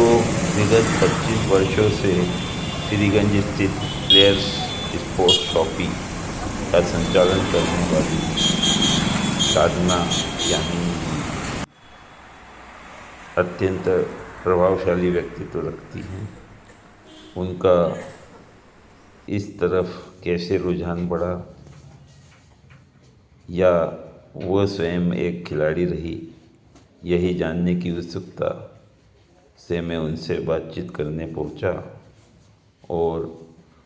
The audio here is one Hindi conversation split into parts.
जो विगत 25 वर्षों से श्रीगंज स्थित प्लेयर्स स्पोर्ट्स शॉपी का संचालन करने वाली साधना यामिनी जी अत्यंत प्रभावशाली व्यक्तित्व रखती हैं। उनका इस तरफ कैसे रुझान बढ़ा या वह स्वयं एक खिलाड़ी रही, यही जानने की उत्सुकता से मैं उनसे बातचीत करने पहुंचा और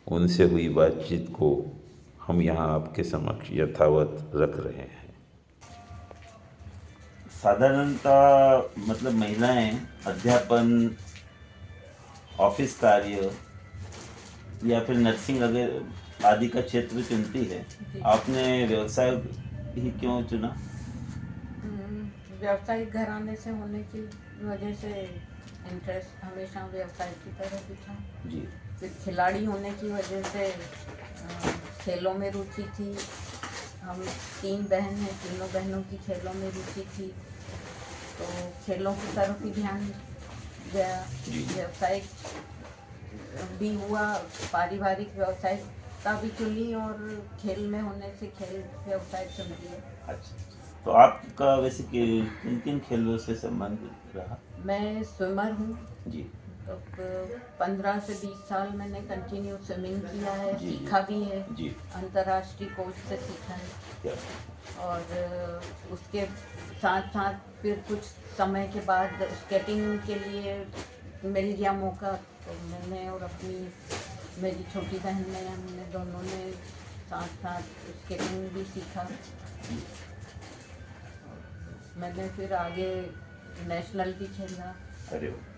उनसे हुई बातचीत को हम यहाँ आपके समक्ष यथावत रख रहे हैं। साधारणतः मतलब महिलाएं अध्यापन, ऑफिस कार्य या फिर नर्सिंग वगैरह आदि का क्षेत्र चुनती है। आपने व्यवसाय ही क्यों चुना? व्यावसायिक घराने से होने की वजह से इंटरेस्ट हमेशा व्यवसाय की तरफ ही था जी। फिर खिलाड़ी होने की वजह से खेलों में रुचि थी। हम 3 बहन हैं, तीनों बहनों की खेलों में रुचि थी, तो खेलों की तरफ ही ध्यान गया। व्यवसायिक भी हुआ, पारिवारिक व्यवसायिकता भी चुनी और खेल में होने से खेल व्यवसाय चुन लिया। अच्छा, तो आपका वैसे किन किन खेलों से संबंध रहा? मैं स्विमर हूँ जी। तो 15 से 20 साल मैंने कंटिन्यू स्विमिंग किया है, जी, सीखा भी है जी। अंतर्राष्ट्रीय कोच से सीखा है। क्या? और उसके साथ साथ फिर कुछ समय के बाद स्केटिंग के लिए मिल गया मौका, तो मैंने और अपनी मेरी छोटी बहन ने, हमने दोनों ने साथ साथ स्केटिंग भी सीखा। मैंने फिर आगे नेशनल भी खेला। अरे वाह।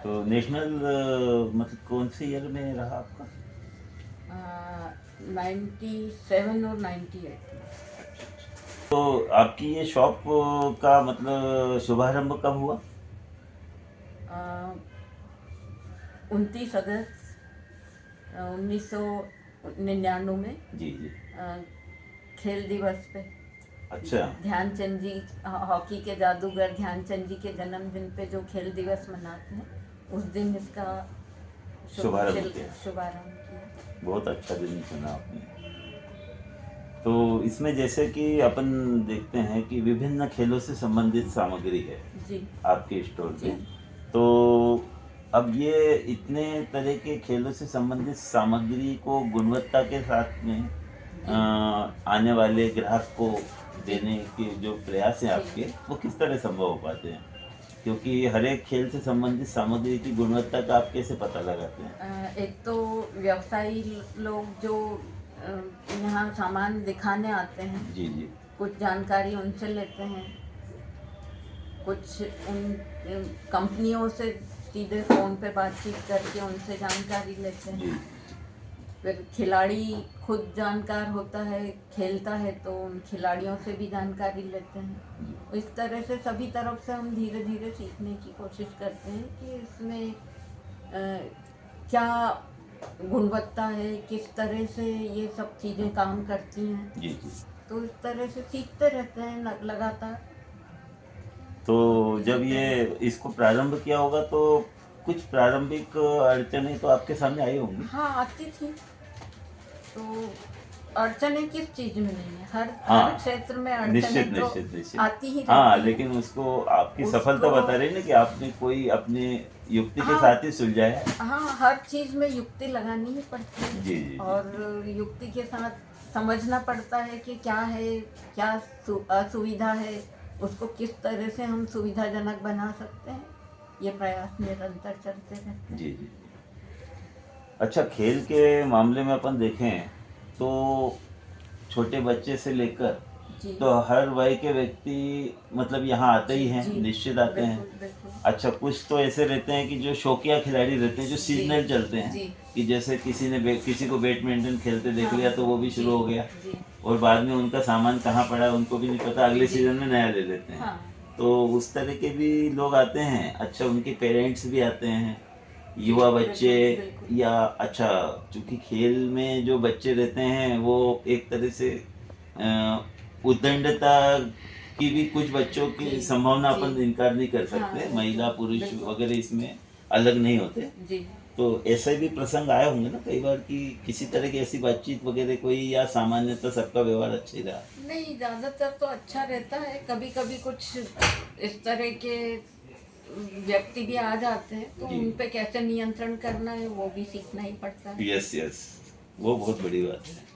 तो नेशनल मतलब कौन से ईयर में रहा आपका? 97 और 98। तो आपकी ये शॉप का मतलब शुभारंभ कब हुआ? 29 अगस्त 1999 में। जी जी। खेल दिवस पे। अच्छा। ध्यानचंद जी, हॉकी के जादूगर ध्यानचंद जी के जन्मदिन पे जो खेल दिवस मनाते हैं, उस दिन इसका शुभारंभ किया। बहुत अच्छा दिन चुना आपने। तो इसमें जैसे कि अपन देखते हैं कि विभिन्न खेलों से संबंधित सामग्री है जी आपके स्टोर पे। तो अब ये इतने तरह के खेलों से संबंधित सामग्री को गुणवत्ता के साथ में आने वाले ग्राहक को देने के जो प्रयास हैं आपके, वो किस तरह संभव हो पाते हैं? क्योंकि हर एक खेल से संबंधित सामग्री की गुणवत्ता का आप कैसे पता लगाते हैं? एक तो व्यवसायी लोग जो यहाँ सामान दिखाने आते हैं, जी जी। कुछ जानकारी उनसे लेते हैं, कुछ उन कंपनियों से सीधे फ़ोन पे बातचीत करके उनसे जानकारी लेते हैं। जी। फिर खिलाड़ी खुद जानकार होता है, खेलता है, तो उन खिलाड़ियों से भी जानकारी लेते हैं। इस तरह से सभी तरफ से हम धीरे धीरे सीखने की कोशिश करते हैं कि इसमें क्या गुणवत्ता है, किस तरह से ये सब चीज़ें काम करती हैं। जी जी। तो इस तरह से सीखते रहते हैं लगातार। तो जब ये इसको प्रारंभ किया होगा तो कुछ प्रारंभिक अड़चनें तो आपके सामने आई होंगी? हाँ, आती थी। तो अड़चनें किस चीज में नहीं है, हर क्षेत्र में अड़चनें तो आती ही रहती हाँ, है। लेकिन उसको आपकी सफलता बता रही है ना कि आपने कोई अपने युक्ति के साथ ही सुलझाया है। हाँ, हर चीज में युक्ति लगानी ही पड़ती है। जी जी। और युक्ति के साथ समझना पड़ता है कि क्या है, क्या असुविधा है, उसको किस तरह से हम सुविधाजनक बना सकते हैं। ये प्रयास निरंतर चलते रहते हैं। जी जी। अच्छा, खेल के मामले में अपन देखें तो छोटे बच्चे से लेकर तो हर वय के व्यक्ति मतलब यहाँ आते ही हैं, निश्चित आते हैं। अच्छा, कुछ तो ऐसे रहते हैं कि जो शौकिया खिलाड़ी रहते हैं, जो सीजनल चलते हैं, कि जैसे किसी को बैडमिंटन खेलते देख लिया तो वो भी शुरू हो गया, और बाद में उनका सामान कहाँ पड़ा है उनको भी नहीं पता, अगले सीजन में नया ले लेते हैं। तो उस तरह के भी लोग आते हैं। अच्छा, उनके पेरेंट्स भी आते हैं, युवा बच्चे, या अच्छा चूंकि खेल में जो बच्चे रहते हैं वो एक तरह से उद्दंडता की भी कुछ बच्चों की जी, संभावना जी। अपन इनकार नहीं कर सकते, हाँ, महिला पुरुष बिल्कुल। वगैरह इसमें अलग नहीं होते। जी। तो ऐसे भी प्रसंग आए होंगे ना कई बार कि किसी तरह की ऐसी बातचीत वगैरह कोई, या सामान्यतः सबका व्यवहार अच्छा ही रहा? नहीं, ज़्यादातर तो अच्छा रहता है। कभी कभी कुछ इस तरह के व्यक्ति भी आ जाते हैं, तो जी। उन पे कैसे नियंत्रण करना है वो भी सीखना ही पड़ता है। यस यस, वो बहुत बड़ी बात है।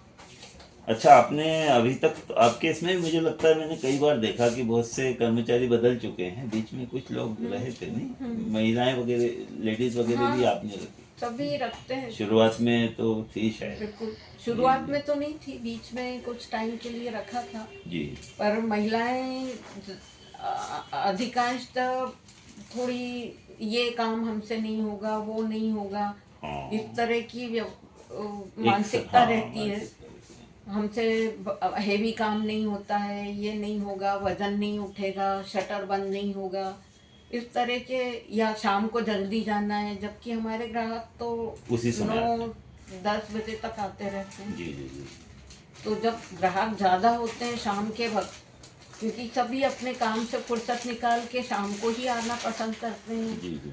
अच्छा, आपने अभी तक तो आपके इसमें भी मुझे लगता है मैंने कई बार देखा कि बहुत से कर्मचारी बदल चुके हैं, बीच में कुछ लोग रहे थे नहीं, महिलाएं वगैरह लेडीज वगैरह भी हाँ, आपने रखी? सभी रखते हैं। शुरुआत में तो थी शायद। बिल्कुल, जी शुरुआत जी में तो नहीं थी, बीच में कुछ टाइम के लिए रखा था। जी। पर महिलाएं अधिकांशतः थोड़ी, ये काम हमसे नहीं होगा, वो नहीं होगा, हाँ, इस तरह की मानसिकता हाँ रहती है। मानसिकता रहती है। हमसे हेवी काम नहीं होता है, ये नहीं होगा, वजन नहीं उठेगा, शटर बंद नहीं होगा, इस तरह के। या शाम को जल्दी जाना है, जबकि हमारे ग्राहक तो उसी समय आते हैं। 9-10 बजे तक आते रहते हैं। जी जी जी तो जब ग्राहक ज़्यादा होते हैं शाम के वक्त, क्योंकि सभी अपने काम से फुर्सत निकाल के शाम को ही आना पसंद करते हैं। जी जी।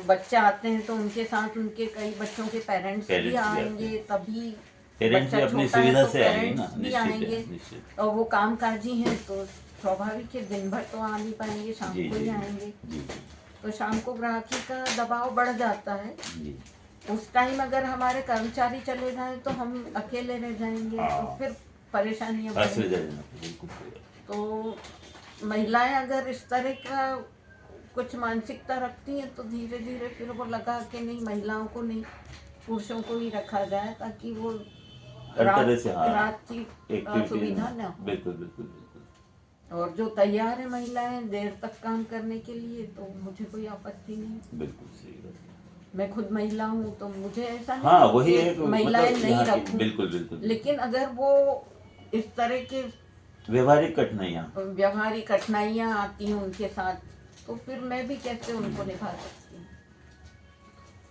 बच्चे आते हैं तो उनके साथ उनके कई बच्चों के पेरेंट्स भी पेरेंट्स भी आते आएंगे, हैं। तभी पेरेंट्स भी बच्चा अपनी छोटा है सुविधा तो से आएंगे ना, पेरेंट्स भी निश्चित आएंगे। है निश्चित। और वो कामकाजी हैं तो स्वाभाविक है, दिन भर तो आ नहीं पाएंगे, शाम जी को जी ही आएंगे। जी तो शाम को ग्राहकी का दबाव बढ़ जाता है। जी। उस टाइम अगर हमारे कर्मचारी चले जाएं तो हम अकेले रह जाएंगे, तो हाँ, फिर परेशानियां असुविधा बढ़ेंगी। जनक, बिल्कुल सही बात। तो महिलाएं अगर इस तरह का कुछ मानसिकता रखती हैं तो धीरे धीरे फिर वो लगा कि नहीं, महिलाओं को नहीं, पुरुषों को ही रखा जाए, ताकि वो हर तरह रात से हाँ, रात की एक्टिविटी असुविधा में न हो। बिल्कुल बिल्कुल बिल्कुल। और जो तैयार है महिलाएं देर तक काम करने के लिए, तो मुझे कोई आपत्ति नहीं। बिल्कुल सही बात है। मैं खुद महिला हूँ तो मुझे ऐसा हाँ नहीं वही कि है कि महिलाएं मतलब नहीं यहाँ की रखूं। बिल्कुल बिल्कुल लेकिन अगर वो इस तरह के व्यवहारिक कठिनाइयाँ। व्यवहारिक कठिनाइयाँ आती हैं उनके साथ, तो फिर मैं भी कैसे उनको निभा सकती हूँ।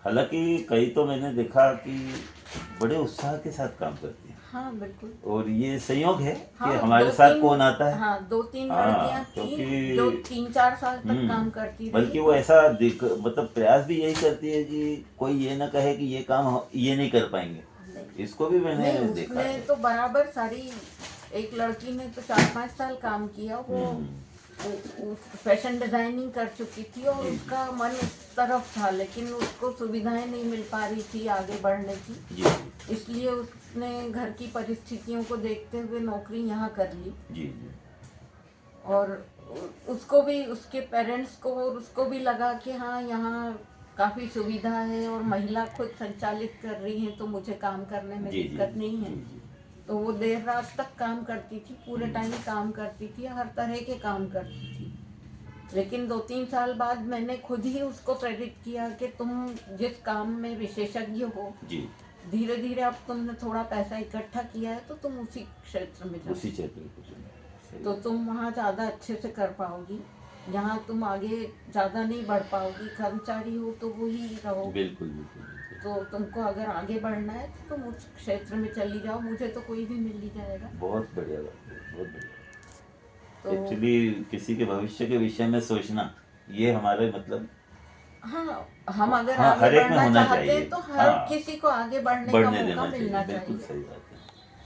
हालांकि कई तो मैंने देखा कि बड़े उत्साह के साथ काम करती हैं, हाँ बिल्कुल। और ये संयोग है कि हाँ, हमारे साथ कौन आता है। हाँ, 2-3 लड़कियां हाँ थी जो क्योंकि 3-4 साल तक काम करती रही। बल्कि वो ऐसा मतलब प्रयास भी यही करती है कि कोई ये ना कहे कि ये काम ये नहीं कर पाएंगे। नहीं, इसको भी मैंने नहीं, देखा उसने है। तो बराबर सारी, एक लड़की ने तो 4-5 साल काम किया। वो फैशन डिजाइनिंग कर चुकी थी और जी, उसका मन इस तरफ था, लेकिन उसको सुविधाएं नहीं मिल पा रही थी आगे बढ़ने की। जी इसलिए उसने घर की परिस्थितियों को देखते हुए नौकरी यहाँ कर ली। जी जी और उसको भी, उसके पेरेंट्स को और उसको भी लगा कि हाँ, यहाँ काफ़ी सुविधा है और महिला खुद संचालित कर रही हैं, तो मुझे काम करने में जी जी दिक्कत नहीं है। जी जी तो वो देर रात तक काम करती थी, पूरे टाइम काम करती थी, हर तरह के काम करती थी। लेकिन 2-3 साल बाद मैंने खुद ही उसको प्रेरित किया कि तुम जिस काम में विशेषज्ञ हो, जी। धीरे धीरे अब तुमने थोड़ा पैसा इकट्ठा किया है, तो तुम उसी क्षेत्र में जाओ, उसी क्षेत्र में कुछ नहीं। सही तो बात। तुम वहाँ ज़्यादा अच्छे से कर पाओगी। यहाँ तुम आगे ज़्यादा नहीं बढ़ पाओगी, कर्मचारी हो तो वो ही रहोगे। बिल्कुल बिल्कुल बिल्कुल। तो तुमको अगर आगे बढ़ना है तो तुम उस क्षेत्र में चली जाओ, मुझे तो कोई भी मिल ही जाएगा। बहुत बढ़िया बात है, बहुत बढ़िया। तो एक्चुअली किसी के भविष्य के विषय में सोचना, ये हमारे मतलब हाँ, हम अगर हाँ आगे हर एक में बढ़ना होना चाहते चाहिए। हैं तो हर हाँ, किसी को आगे बढ़ने का बढ़ने मौका देना चाहिए, मिलना बिल्कुल चाहिए। सही बात है।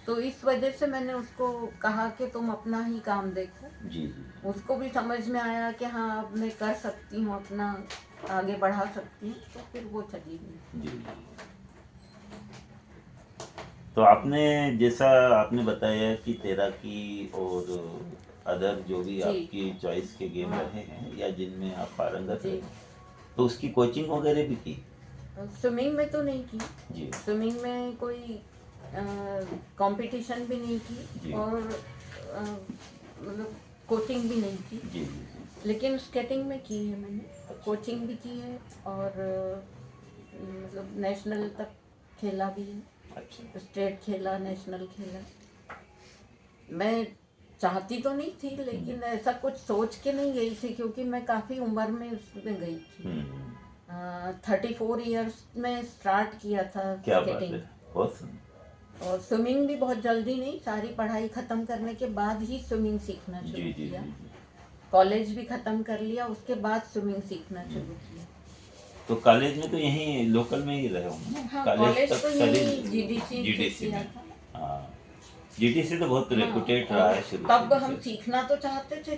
तो इस वजह से मैंने उसको कहा कि तुम अपना ही काम देखो। जी जी उसको भी समझ में आया कि हाँ, अब मैं कर सकती हूँ, अपना आगे बढ़ा सकती हूँ, तो फिर वो चली गई। जी जी। तो आपने जैसा आपने बताया कि तैराकी और अदर जो भी जी। आपकी चॉइस के गेम हाँ। रहे हैं या जिनमें आप पारंगत जी। रहे, तो उसकी कोचिंग वगैरह भी की? स्विमिंग में तो नहीं की। जी स्विमिंग में कोई कंपटीशन भी नहीं जी। की, और मतलब कोचिंग भी नहीं की। जी जी लेकिन स्केटिंग में की है मैंने, कोचिंग भी की है, और मतलब नेशनल तक खेला भी है। अच्छा। स्टेट खेला, नेशनल खेला। मैं चाहती तो नहीं थी, लेकिन ऐसा कुछ सोच के नहीं गई थी, क्योंकि मैं काफ़ी उम्र में उसमें गई थी। 34 ईयर्स में स्टार्ट किया था क्या बात स्केटिंग। है, बहुत सुंदर। और स्विमिंग भी बहुत जल्दी नहीं, सारी पढ़ाई ख़त्म करने के बाद ही स्विमिंग सीखना जी शुरू जी जी किया। जी। कॉलेज भी ख़त्म कर लिया, उसके बाद स्विमिंग सीखना शुरू किया। तो कॉलेज में तो यहीं लोकल में ही रहे होंगे ना? हाँ, कॉलेज कॉलेज तक तो स्टडी यही जीडीसी से जीडीसी किया में। था। हाँ, जीडीसी तो बहुत हाँ, रेपुटेड रहा और है शुरू तब से हम से। सीखना तो चाहते थे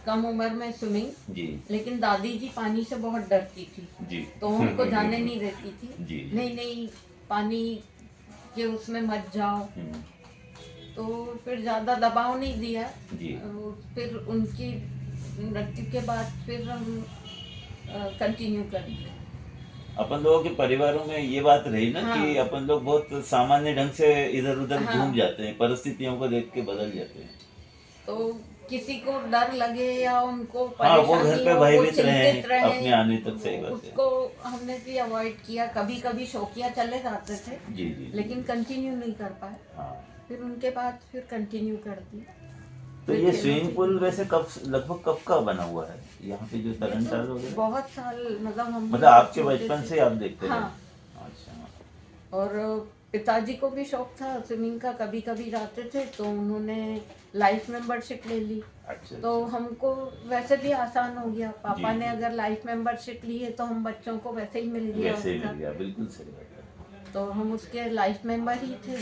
कम उम्र में स्विमिंग, जी लेकिन दादी जी पानी से बहुत डरती थी, जी। तो हमको जाने नहीं देती थी। जी। नहीं नहीं, पानी के उसमें मत जाओ। हम्म, तो फिर ज़्यादा दबाव नहीं दिया। जी फिर उनकी मृत्यु के बाद फिर हम कंटिन्यू कर दिए। अपन लोगों के परिवारों में ये बात रही ना हाँ। कि अपन लोग बहुत सामान्य ढंग से इधर उधर हाँ। घूम जाते हैं, परिस्थितियों को देख के बदल जाते हैं। तो किसी को डर लगे या उनको हाँ, वो घर परेशानी पे हो, वो भयभीत चिंतित रहे रहे, अपने आने तक, सही बात है। उसको हमने भी अवॉइड किया। कभी कभी शौकिया चले जाते थे, जी जी जी। लेकिन कंटिन्यू नहीं कर पाए। हाँ, फिर उनके बाद फिर कंटिन्यू कर दिया। तो फिर ये खेलों स्विमिंग से- पूल वैसे कब, लगभग कब का बना हुआ है यहाँ पे, जो ये तरण तो ताल वगैरह? बहुत साल, मतलब हम मतलब आपके छोटे बचपन थे। से आप देखते रहे? हाँ। अच्छा। और पिताजी को भी शौक था स्विमिंग का, कभी कभी जाते थे, तो उन्होंने लाइफ मेंबरशिप ले ली। अच्छा तो अच्छा। हमको वैसे भी आसान हो गया। पापा जी, ने जी। अगर लाइफ मेंबरशिप ली है तो हम बच्चों को वैसे ही मिल गया वैसे ही उसका। मिल गया, बिल्कुल सही बात है। तो हम उसके लाइफ मेंबर ही थे,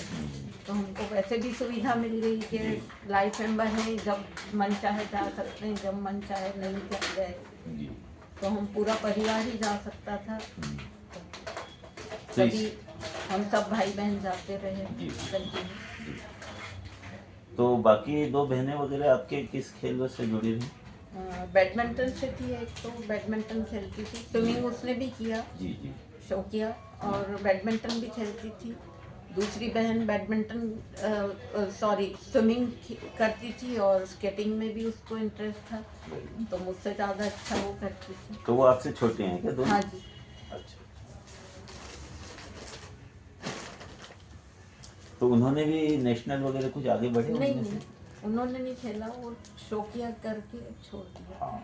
तो हमको वैसे भी सुविधा मिल गई कि जी। लाइफ मेंबर हैं, जब मन चाहे जा सकते हैं, जब मन चाहे नहीं जा गए। जी। तो हम पूरा परिवार ही जा सकता था। तो तभी हम सब भाई बहन जाते रहे जी। कंटिन्यू। जी। तो बाकी दो बहनें वगैरह आपके किस खेलों से जुड़ी रही? बैडमिंटन से थी एक, तो बैडमिंटन खेलती थी। स्विमिंग उसने भी किया, जी जी। शौकिया, और बैडमिंटन भी खेलती थी। दूसरी बहन बैडमिंटन स्विमिंग करती थी, और स्केटिंग में भी उसको इंटरेस्ट था, तो मुझसे ज़्यादा अच्छा वो करती थी। तो वो आपसे छोटे हैं क्या दोनों? हाँ जी। अच्छा। तो उन्होंने भी नेशनल वगैरह कुछ आगे बढ़े नहीं उनमें से? नहीं, उन्होंने नहीं खेला, वो शौकिया करके छोड़ दिया। हाँ।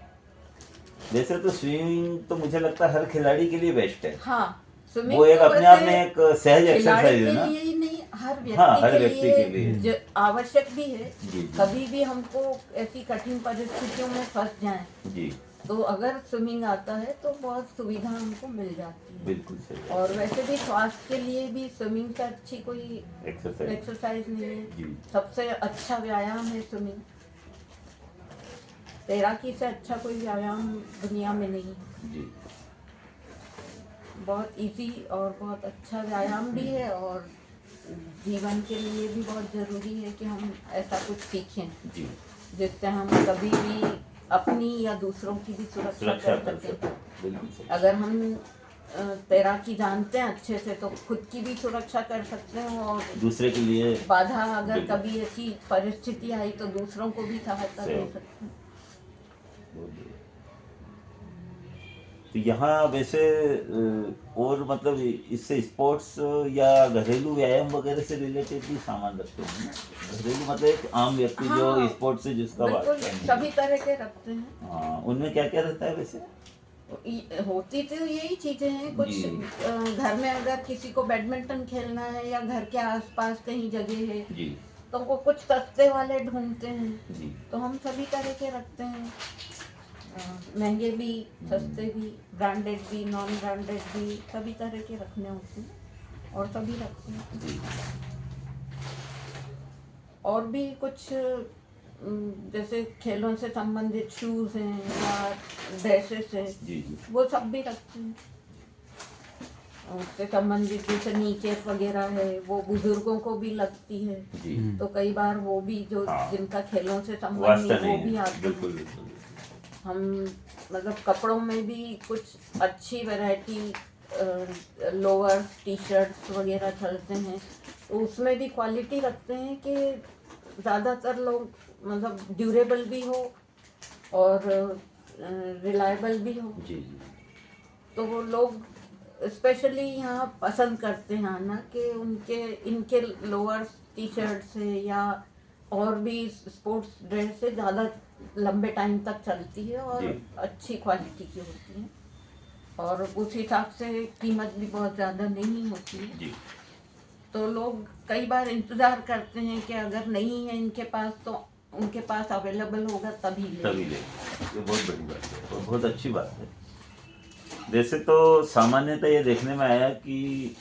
वैसे तो स्विमिंग तो मुझे लगता है हर खिलाड़ी के लिए बेस्ट है। हाँ, स्विमिंग वो एक तो अपने आप वैसे में एक सहज खिलाड़ी एक्सरसाइज के है ना। लिए ही नहीं, हर व्यक्ति हाँ, हर के व्यक्ति लिए के लिए। आवश्यक भी है। जी, जी। कभी भी हमको ऐसी कठिन परिस्थितियों में फंस जाएं, जी, तो अगर स्विमिंग आता है तो बहुत सुविधा हमको मिल जाती है। बिल्कुल सही। और वैसे भी स्वास्थ्य के लिए भी स्विमिंग से अच्छी कोई एक्सरसाइज। एक्सरसाइज नहीं है। जी। सबसे अच्छा व्यायाम है स्विमिंग। तैराकी से अच्छा कोई व्यायाम दुनिया में नहीं है। जी। बहुत इजी और बहुत अच्छा व्यायाम भी है, और जीवन के लिए भी बहुत ज़रूरी है कि हम ऐसा कुछ सीखें जी। जिससे हम कभी भी अपनी या दूसरों की भी सुरक्षा सुरक्षा कर कर सकें। सकते, बिल्कुल सही। अगर हम तैराकी जानते हैं अच्छे से, तो खुद की भी सुरक्षा कर सकते हैं, और दूसरे के लिए बाधा अगर बिल्कुल। कभी ऐसी परिस्थिति आई तो दूसरों को भी सहायता दे सही। सकते हैं। बहुत बढ़िया। तो यहाँ वैसे और मतलब इससे स्पोर्ट्स या घरेलू व्यायाम वगैरह से रिलेटेड भी सामान रखते हैं ना? घरेलू मतलब एक आम व्यक्ति जो हाँ, स्पोर्ट्स से जिसका बिल्कुल वास्ता नहीं सभी है। तरह के रखते हैं। हाँ, उनमें क्या क्या रहता है वैसे? होती तो यही चीजें हैं कुछ। जी। घर में अगर किसी को बैडमिंटन खेलना है, या घर के आसपास कहीं जगह है, जी तो वो कुछ सस्ते वाले ढूंढते हैं, जी। तो हम सभी तरह के रखते हैं। महंगे भी, सस्ते भी, ब्रांडेड भी, नॉन ब्रांडेड भी, सभी तरह के रखने होते हैं, और सभी रखते हैं। जी। और भी कुछ जैसे खेलों से संबंधित शूज हैं या ड्रेसेस हैं, जी जी। वो सब भी रखते हैं। उससे संबंधित जैसे नीचे वगैरह है, वो बुजुर्गों को भी लगती है, जी। तो कई बार वो भी जो हाँ। जिनका खेलों से संबंध वास्ता नहीं, वो नहीं भी है, आते बिल्कुल हैं। बिल्कुल। हम मतलब कपड़ों में भी कुछ अच्छी वैरायटी, लोअर टी शर्ट्स वगैरह चलते हैं, तो उसमें भी क्वालिटी रखते हैं कि ज़्यादातर लोग मतलब ड्यूरेबल भी हो और रिलायबल भी हो। जी जी। तो वो लोग स्पेशली यहाँ पसंद करते हैं आना, कि इनके लोअर टी शर्ट से या और भी स्पोर्ट्स ड्रेस से ज़्यादा लंबे टाइम तक चलती है, और जी। अच्छी क्वालिटी की होती है, और उस हिसाब से कीमत भी बहुत ज़्यादा नहीं होती है। जी। तो लोग कई बार इंतज़ार करते हैं कि अगर नहीं है इनके पास तो उनके पास अवेलेबल होगा तभी ले। तभी ले, ये बहुत बड़ी बात है और बहुत अच्छी बात है। वैसे तो सामान्यतः ये देखने में आया कि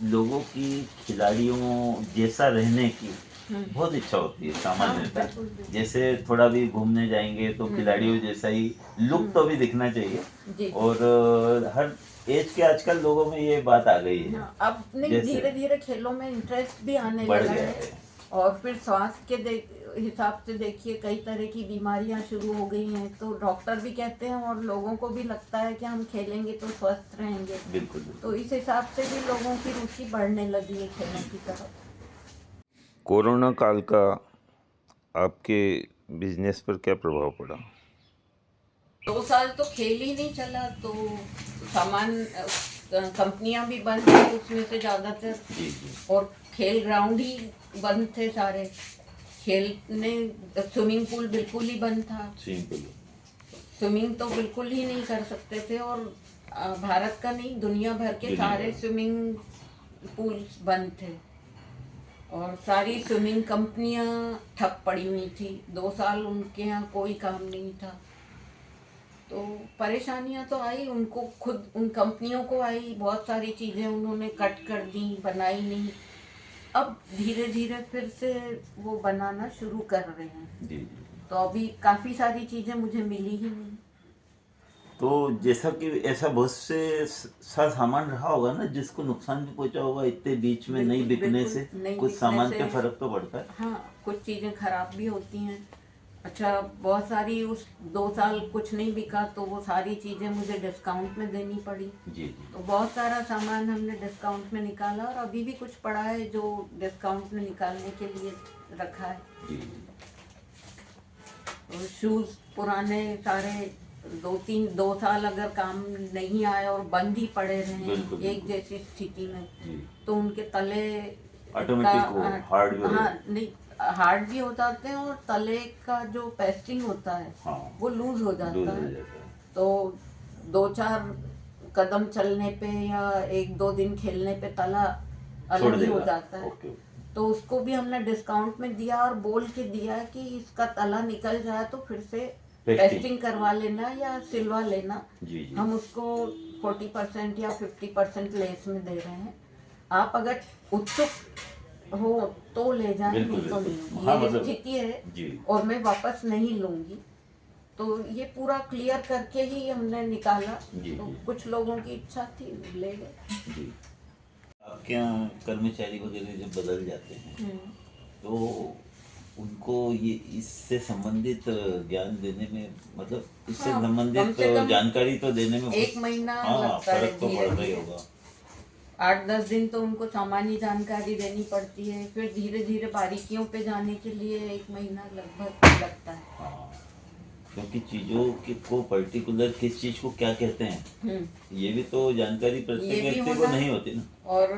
लोगों की खिलाड़ियों जैसा रहने की बहुत इच्छा होती है सामान्यतः। बिल्कुल, बिल्कुल। जैसे थोड़ा भी घूमने जाएंगे तो खिलाड़ियों जैसा ही लुक तो भी दिखना चाहिए। जी। और हर एज के आजकल लोगों में ये बात आ गई है। हाँ, अब नहीं जैसे धीरे धीरे खेलों में इंटरेस्ट भी आने बढ़ लगा गया है। है। और फिर स्वास्थ्य के हिसाब से देखिए कई तरह की बीमारियां शुरू हो गई हैं, तो डॉक्टर भी कहते हैं और लोगों को भी लगता है कि हम खेलेंगे तो स्वस्थ रहेंगे। बिल्कुल बिल्कुल। तो इस हिसाब से भी लोगों की रुचि बढ़ने लगी है खेलों की तरफ। कोरोना काल का आपके बिजनेस पर क्या प्रभाव पड़ा? 2 साल तो खेल ही नहीं चला, तो सामान कंपनियां भी बंद थी उसमें से ज़्यादातर, जी जी। और खेल ग्राउंड ही बंद थे सारे। खेलने स्विमिंग पूल बिल्कुल ही बंद था। सिंपल। स्विमिंग तो बिल्कुल ही नहीं कर सकते थे, और भारत का नहीं दुनिया भर के दुनिया सारे भर। स्विमिंग पूल्स बंद थे और सारी स्विमिंग कंपनियां ठप पड़ी हुई थी। 2 साल उनके यहाँ कोई काम नहीं था, तो परेशानियां तो आई उनको, खुद उन कंपनियों को आई। बहुत सारी चीज़ें उन्होंने कट कर दी, बनाई नहीं। अब धीरे धीरे फिर से वो बनाना शुरू कर रहे हैं। जी जी। तो अभी काफ़ी सारी चीज़ें मुझे मिली ही नहीं। तो जैसा कि ऐसा बहुत से सा सामान रहा होगा ना जिसको नुकसान भी पहुंचा होगा इतने बीच में नहीं बिल्कुल, बिकने बिल्कुल, से। नहीं कुछ बिकने सामान से। पे फर्क तो पड़ता है। हाँ, कुछ चीज़ें खराब भी होती हैं। अच्छा, बहुत सारी उस 2 साल कुछ नहीं बिका तो वो सारी चीज़ें मुझे डिस्काउंट में देनी पड़ी। जी जी। तो बहुत सारा सामान हमने डिस्काउंट में निकाला, और अभी भी कुछ पड़ा है जो डिस्काउंट में निकालने के लिए रखा है। जी जी। और शूज़ पुराने सारे 2 साल अगर काम नहीं आए और बंद ही पड़े रहे बिल्कुल, एक बिल्कुल। जैसी स्थिति में, जी। तो उनके तले ऑटोमेटिक वो हार्ड भी हो हाँ, जाता है। नहीं हार्ड भी हो जाते हैं, और तले का जो पेस्टिंग होता है हाँ, वो लूज हो लूज जाता हो है। जाता है। तो 2-4 कदम चलने पे या 1-2 दिन खेलने पे तला छोड़ अलग ही हो देगा। जाता है। ओके। तो उसको भी हमने डिस्काउंट में दिया और बोल के दिया कि इसका तला निकल जाए तो फिर से पेस्टिंग करवा लेना या सिलवा लेना। जी जी। हम उसको 40% या 50% लेस में दे रहे हैं। आप अगर उत्सुक हो तो ले जाएं, बिल्कुल, नहीं तो बिल्कुल। नहीं। हाँ, ये मतलब स्थिति है जी। और मैं वापस नहीं लूंगी। तो ये पूरा क्लियर करके ही हमने निकाला। जी, तो जी। कुछ लोगों की इच्छा थी, ले गए। जी। आपके यहाँ कर्मचारी वगैरह जब बदल जाते हैं तो उनको ये इससे संबंधित ज्ञान देने में, मतलब इससे हाँ, कम संबंधित से कम जानकारी तो देने में 1 महीना हाँ, लगता है। फर्क तो धीरे पड़ता ही धीरे होगा। 8-10 दिन तो उनको सामान्य जानकारी देनी पड़ती है, फिर धीरे धीरे बारीकियों पे जाने के लिए 1 महीना लगभग लगता है। हाँ, क्योंकि चीजों को पर्टिकुलर किस चीज को क्या कहते हैं ये भी तो जानकारी प्रत्येक ये भी व्यक्ति को होना, नहीं होती ना। और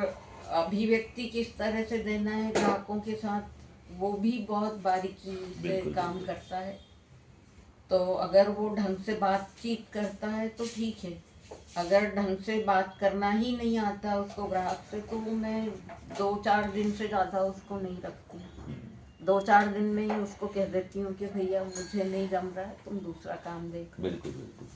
अभिव्यक्ति किस तरह से देना है ग्राहकों के साथ, वो भी बहुत बारीकी से बिल्कुल, काम बिल्कुल। करता है। तो अगर वो ढंग से बातचीत करता है तो ठीक है, अगर ढंग से बात करना ही नहीं आता उसको ग्राहक से, तो मैं 2-4 दिन से ज़्यादा उसको नहीं रखती। 2-4 दिन में ही उसको कह देती हूँ कि भैया मुझे नहीं जम रहा है, तुम दूसरा काम देखो। बिल्कुल बिल्कुल।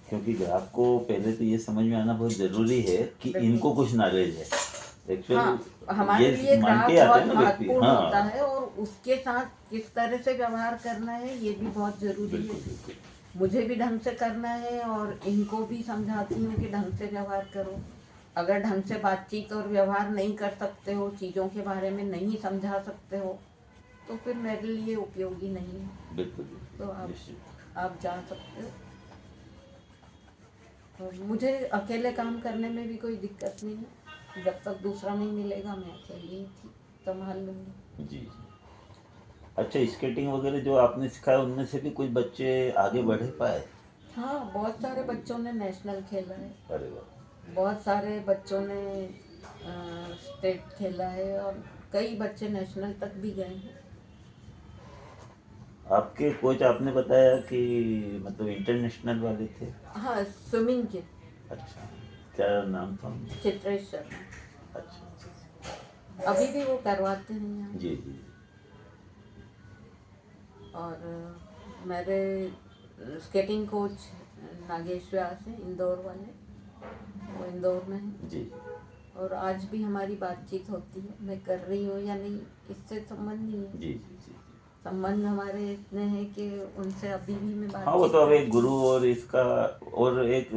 क्योंकि ग्राहक को पहले तो ये समझ में आना बहुत जरूरी है कि बिल्कुल। इनको कुछ नॉलेज है। हाँ, एक्चुअली हमारे लिए मान ग्राहक के आते बहुत हैं ना व्यक्ति। महत्वपूर्ण हाँ, होता है, और उसके साथ किस तरह से व्यवहार करना है ये भी बहुत जरूरी बिल्कुल है। बिल्कुल। मुझे भी ढंग से करना है और इनको भी समझाती हूँ कि ढंग से व्यवहार करो। अगर ढंग से बातचीत और व्यवहार नहीं कर सकते हो, चीज़ों के बारे में नहीं समझा सकते हो, तो फिर मेरे लिए उपयोगी नहीं है। बिल्कुल तो निश्चित। आप जा सकते हो। और मुझे अकेले काम करने में भी कोई दिक्कत नहीं है। जब तक दूसरा नहीं मिलेगा मैं अकेले ही संभाल लूँगी। जी जी। अच्छा, स्केटिंग वगैरह जो आपने सिखाया उनमें से भी कुछ बच्चे आगे बढ़े पाए? हाँ, बहुत सारे बच्चों ने नेशनल खेला है, अरे वाह। बहुत सारे बच्चों ने स्टेट खेला है, और कई बच्चे नेशनल तक भी गए हैं। आपके कोच आपने बताया कि मतलब इंटरनेशनल वाले थे? हाँ, स्विमिंग के अच्छा, क्या नाम था उनका? चित्रेश शर्मा। अच्छा। अभी भी वो करवाते हैं यहाँ। जी जी और मेरे स्केटिंग कोच नागेश व्यास हैं, इंदौर वाले, वो इंदौर में हैं। जी और आज भी हमारी बातचीत होती है, मैं कर रही हूँ या नहीं इससे संबंध नहीं है। जी जी जी। संबंध हमारे इतने हैं कि उनसे अभी भी मैं हाँ, वो बातचीत तो अब एक करती गुरु और इसका और एक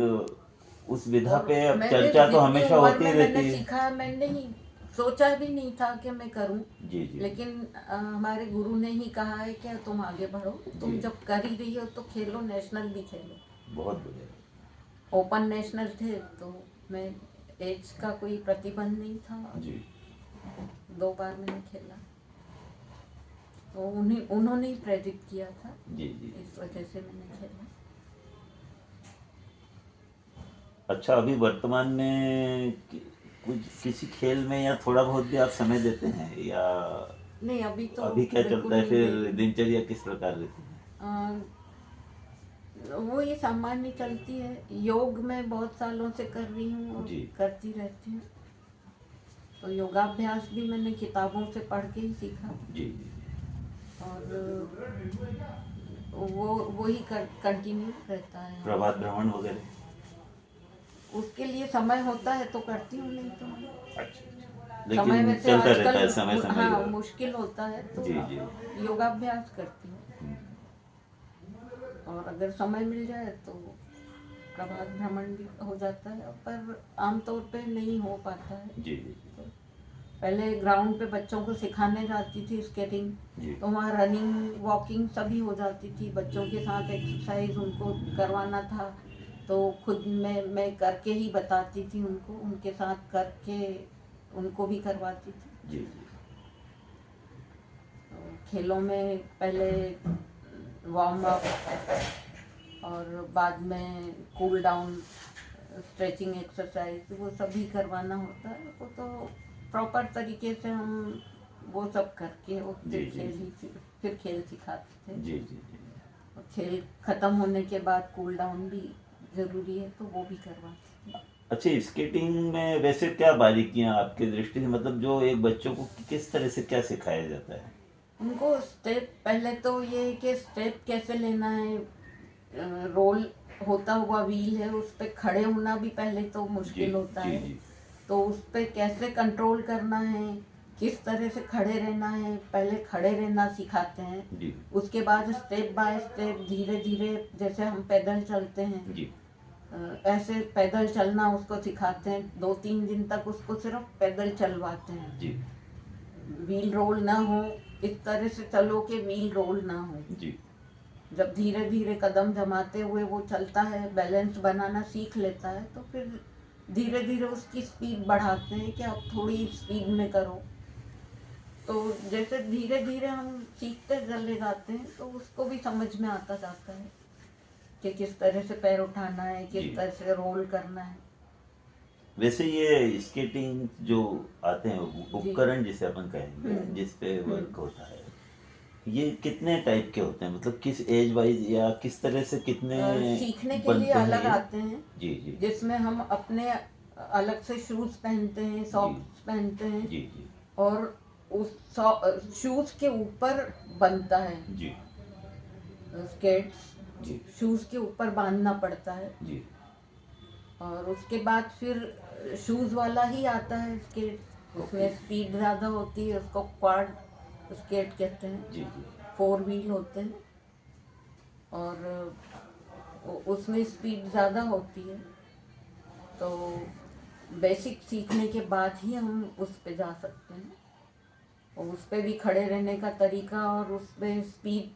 उस हूँ। विधा और पे अब मेरे चर्चा तो जितनी हमेशा उम्र होती में रहती मैंने है। सीखा, मैंने ही सोचा भी नहीं था कि मैं करूं। जी जी लेकिन हमारे गुरु ने ही कहा है कि तुम आगे बढ़ो, तुम जी। जब कर ही रही हो तो खेलो, नेशनल भी खेलो। बहुत बढ़िया। ओपन नेशनल थे तो मैं, एज का कोई प्रतिबंध नहीं था। जी 2 बार मैंने खेला, तो उन्होंने ही प्रेरित किया था, जी जी। इस वजह से मैंने खेला। अच्छा, अभी वर्तमान में कुछ किसी खेल में या थोड़ा बहुत भी आप समय देते हैं या नहीं, अभी तो अभी क्या बिल्कुल चलता है, नहीं फिर दे रही। दिनचर्या किस प्रकार रहती है? वो ये सामान्य चलती है। योग मैं बहुत सालों से कर रही हूँ और जी। करती रहती हूँ। तो योगाभ्यास भी मैंने किताबों से पढ़ के ही सीखा। जी जी और वही कंटिन्यू रहता है। प्रभात भ्रमण वगैरह? उसके लिए समय होता है तो करती हूँ, नहीं तो नहीं। अच्छा, समय लेकिन वैसे चलता रहता आजकल है समय समय हाँ का। मुश्किल होता है तो जी जी। योगाभ्यास करती हूँ। और अगर समय मिल जाए तो प्रभात भ्रमण भी हो जाता है, पर आमतौर पे नहीं हो पाता है। जी जी तो पहले ग्राउंड पे बच्चों को सिखाने जाती थी स्केटिंग, जी तो वहाँ रनिंग वॉकिंग सभी हो जाती थी। बच्चों के साथ एक्सरसाइज उनको करवाना था, तो खुद मैं करके ही बताती थी उनको, उनके साथ करके उनको भी करवाती थी। जी तो खेलों में पहले वार्म अप और बाद में कूल डाउन, स्ट्रेचिंग एक्सरसाइज, वो सभी करवाना होता है। वो तो प्रॉपर तरीके से हम वो सब करके और जी, जी, फिर खेल सिखाते थे। जी जी जी। और खेल खत्म होने के बाद कूल डाउन भी जरूरी है, तो वो भी करवाते थे। अच्छा, स्केटिंग में वैसे क्या बारीकियां आपकी दृष्टि से, मतलब जो एक बच्चों को किस तरह से क्या सिखाया जाता है? उनको स्टेप, पहले तो ये है कि स्टेप कैसे लेना है। रोल होता हुआ व्हील है, उस पर खड़े होना भी पहले तो जी मुश्किल होता जी है। जी तो उस पर कैसे कंट्रोल करना है, किस तरह से खड़े रहना है, पहले खड़े रहना सिखाते हैं। जी उसके बाद स्टेप बाय स्टेप धीरे धीरे, जैसे हम पैदल चलते हैं, जी ऐसे पैदल चलना उसको सिखाते हैं। 2-3 दिन तक उसको सिर्फ पैदल चलवाते हैं। जी व्हील रोल ना हो, इस तरह से चलो कि व्हील रोल ना हो। जी जब धीरे धीरे कदम जमाते हुए वो चलता है, बैलेंस बनाना सीख लेता है, तो फिर धीरे धीरे उसकी स्पीड बढ़ाते हैं कि अब थोड़ी स्पीड में करो। तो जैसे धीरे धीरे हम सीखते चले जाते हैं, तो उसको भी समझ में आता जाता है कि किस तरह से पैर उठाना है, जी। किस तरह से रोल करना है। वैसे ये स्केटिंग जो आते हैं उपकरण जिसे अपन कहेंगे, जिस पे वर्क होता है, ये कितने टाइप के होते हैं, मतलब किस एज वाइज या किस तरह से कितने सीखने के लिए बनते हैं अलग ये? आते हैं, जी जी जिसमें हम अपने अलग से शूज पहनते हैं, सॉक्स पहनते हैं। जी जी और उस शूज के ऊपर बनता है जी स्केट्स, जी शूज के ऊपर बांधना पड़ता है। जी और उसके बाद फिर शूज वाला ही आता है स्केट, उसमें स्पीड ज़्यादा होती है, उसको क्वाड स्केट कहते हैं। जी जी 4 व्हील होते हैं और उसमें स्पीड ज़्यादा होती है। तो बेसिक सीखने के बाद ही हम उस पे जा सकते हैं। और उस पे भी खड़े रहने का तरीका और उस पे स्पीड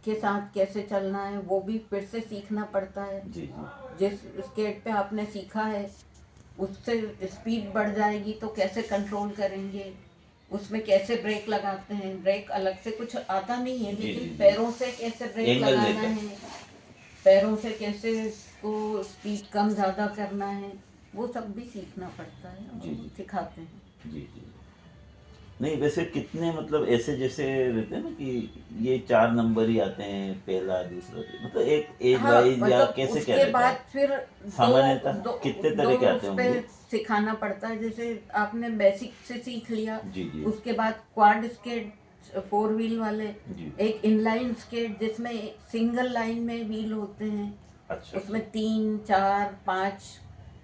के साथ कैसे चलना है वो भी फिर से सीखना पड़ता है। जी जी जिस स्केट पे आपने सीखा है उससे स्पीड बढ़ जाएगी तो कैसे कंट्रोल करेंगे, उसमें कैसे ब्रेक लगाते हैं। ब्रेक अलग से कुछ आता नहीं है, जी, लेकिन जी, जी। पैरों से कैसे ब्रेक एंगल लगाना देकर। है, पैरों से कैसे इसको स्पीड कम ज़्यादा करना है, वो सब भी सीखना पड़ता है और जी, जी। सिखाते हैं। जी जी। नहीं वैसे कितने मतलब ऐसे जैसे रहते हैं ना कि ये 4 नंबर ही आते हैं, पहला दूसरा मतलब एक एज हाँ वाइज या मतलब कैसे क्या उसके रहता बाद है? फिर सामान्यतः दो कितने दो तरह के आते उस पे होंगे? सिखाना पड़ता है। जैसे आपने बेसिक से सीख लिया, जी जी उसके बाद क्वाड स्केट 4 व्हील वाले, जी। एक इनलाइन स्केट जिसमें सिंगल लाइन में व्हील होते हैं, अच्छा उसमें अच्छा। 3 4 5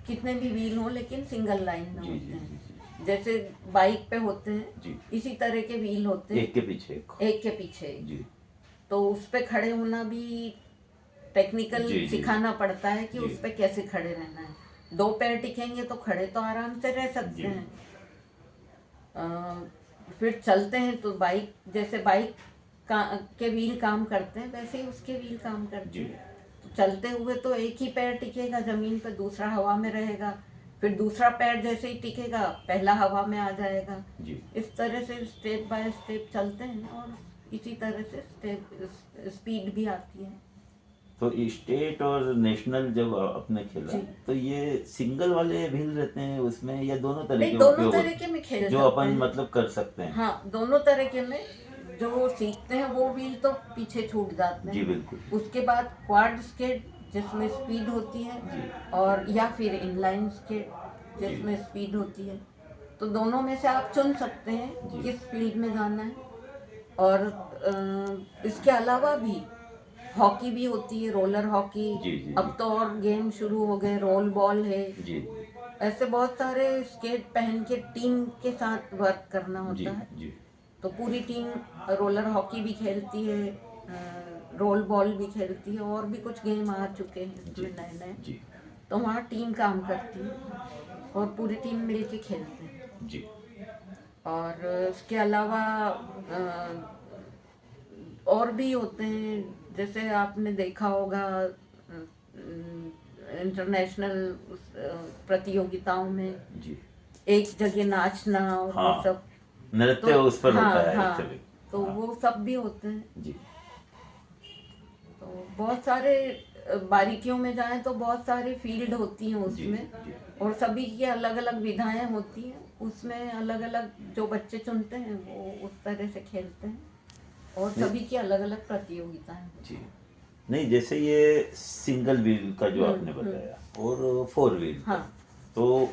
कितने भी व्हील हो लेकिन सिंगल लाइन में जी जी होते जी हैं। जैसे बाइक पे होते हैं जी। इसी तरह के व्हील होते जी हैं, एक के पीछे एक के पीछे एक। जी तो उस पे खड़े होना भी टेक्निकल जी जी सिखाना पड़ता है कि जी उस पे कैसे खड़े रहना है। 2 पैर टिकेंगे तो खड़े तो आराम से रह सकते जी हैं। फिर चलते हैं तो बाइक जैसे बाइक के व्हील काम करते हैं वैसे ही उसके व्हील काम करते जी हैं। तो चलते हुए तो एक ही पैर टिकेगा जमीन पे, दूसरा हवा में रहेगा। फिर दूसरा पैर जैसे ही टिकेगा पहला हवा में आ जाएगा। जी। इस तरह से स्टेप बाय स्टेप चलते हैं और इसी तरह से स्टेप स्पीड भी आती है। तो स्टेट और नेशनल जब आपने खेला जी। तो ये सिंगल वाले व्हील रहते हैं उसमें या दोनों तरह नहीं के दोनों उपयोग तरह के में होते खेल हैं जो सकते अपन हैं। मतलब कर सकते हैं? हाँ दोनों तरह के में जो सीखते हैं वो व्हील तो पीछे छूट जाते जी हैं। बिल्कुल। उसके बाद क्वाड स्केट जिसमें स्पीड होती है, जी और या फिर इनलाइन स्केट जी जिसमें स्पीड होती है। तो दोनों में से आप चुन सकते हैं जी किस फील्ड में जाना है। और इसके अलावा भी हॉकी भी होती है, रोलर हॉकी। जी जी अब तो और गेम शुरू हो गए, रोल बॉल है। जी ऐसे बहुत सारे स्केट पहन के टीम के साथ वर्क करना जी होता है। जी तो पूरी टीम रोलर हॉकी भी खेलती है, रोल बॉल भी खेलती है, और भी कुछ गेम आ चुके हैं जी इसमें नए नए। जी तो वहाँ टीम काम करती है और पूरी टीम मिलके खेलते हैं। जी और इसके अलावा और भी होते हैं। जैसे आपने देखा होगा इंटरनेशनल प्रतियोगिताओं में जी। एक जगह नाचना और वो हाँ सब। नृत्य तो उस पर हाँ होता है हाँ, एक्चुअली। तो हाँ वो सब भी होते हैं। जी तो बहुत सारे बारीकियों में जाएं तो बहुत सारी फील्ड होती हैं जी उसमें, जी और सभी की अलग अलग विधाएं होती हैं उसमें। अलग अलग जो बच्चे चुनते हैं वो उस तरह से खेलते हैं, और सभी की अलग अलग प्रतियोगिताएं होती जी। नहीं जैसे ये सिंगल व्हील का जो आपने बताया और 4 व्हील हैं। हाँ। तो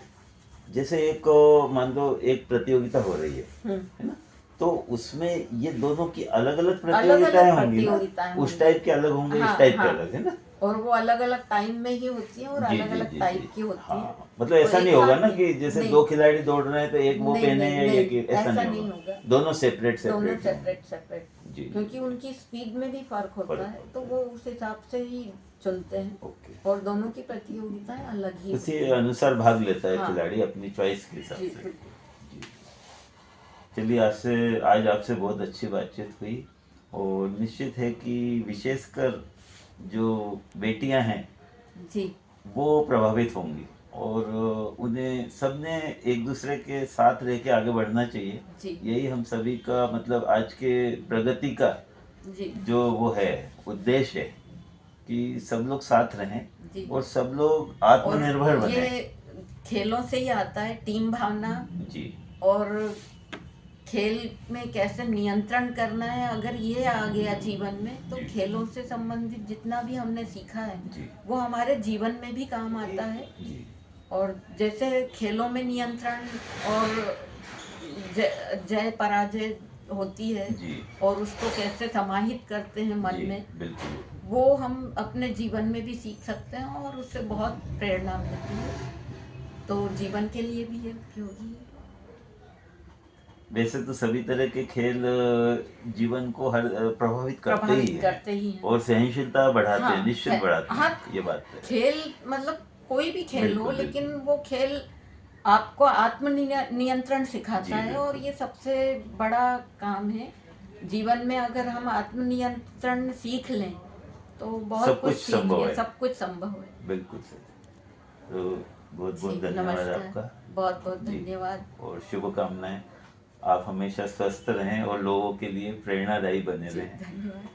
जैसे एक मान लो एक प्रतियोगिता हो रही है ना? तो उसमें ये दोनों की अलग अलग प्रतियोगिताएं अलग-अलग होंगी ना? प्रतियोगिताएं उस होंगी। टाइप के अलग होंगे, इस हाँ टाइप के हाँ, अलग है ना? और वो अलग अलग टाइम में ही होती हैं और जी अलग जी अलग जी टाइप जी की होती हैं। हाँ मतलब तो ऐसा एक नहीं होगा साथ ना नहीं, कि जैसे नहीं 2 खिलाड़ी दौड़ रहे हैं तो एक वो नहीं पहने नहीं या नहीं, एक ऐसा नहीं नहीं होगा। होगा। दोनों सेपरेट दोनों सेपरेट सेपरेट सेपरेट, जी क्योंकि उनकी स्पीड में भी फर्क होता फर्क है, होता तो है। वो उस हिसाब से ही चुनते हैं। ओके। और दोनों की प्रतियोगिताएं अलग ही उसी होती हैं। अनुसार भाग लेता है हाँ। खिलाड़ी अपनी चॉइस के हिसाब जी से। बिल्कुल। जी चलिए आज आपसे बहुत अच्छी बातचीत हुई और निश्चित है कि विशेषकर जो बेटियां हैं जी वो प्रभावित होंगी और उन्हें सबने एक दूसरे के साथ रह के आगे बढ़ना चाहिए। जी यही हम सभी का मतलब आज के प्रगति का जी जो वो है उद्देश्य है कि सब लोग साथ रहें जी। और सब लोग और आत्मनिर्भर बने। ये खेलों से ही आता है टीम भावना, जी और खेल में कैसे नियंत्रण करना है। अगर ये आ गया जीवन में तो जी। खेलों से संबंधित जितना भी हमने सीखा है जी वो हमारे जीवन में भी काम आता है। जी और जैसे खेलों में नियंत्रण और जय पराजय होती है, जी और उसको कैसे समाहित करते हैं मन जी में, बिल्कुल। वो हम अपने जीवन में भी सीख सकते हैं और उससे बहुत प्रेरणा मिलती है। तो जीवन के लिए भी ये उपयोगी है। वैसे तो सभी तरह के खेल जीवन को हर प्रभावित करते ही प्रभावित हैं करते ही हैं। और सहनशीलता बढ़ाते हैं, हाँ निश्चित बढ़ाते हाँ, हैं, ये बात है। खेल मतलब कोई भी खेल हो, बिल्कुल लेकिन बिल्कुल वो खेल आपको आत्म नियंत्रण सिखाता जी है, और बिल्कुल ये सबसे बड़ा काम है जीवन में। अगर हम आत्म नियंत्रण सीख लें तो बहुत सब कुछ कुछ सीख संभव लिया, है। सब कुछ संभव है। बिल्कुल सही। तो बहुत जी बहुत धन्यवाद नमस्कार, आपका। बहुत बहुत जी धन्यवाद। और शुभकामनाएं। आप हमेशा स्वस्थ रहें और लोगों के लिए प्रेरणादायी बने जी रहें। धन्यवाद।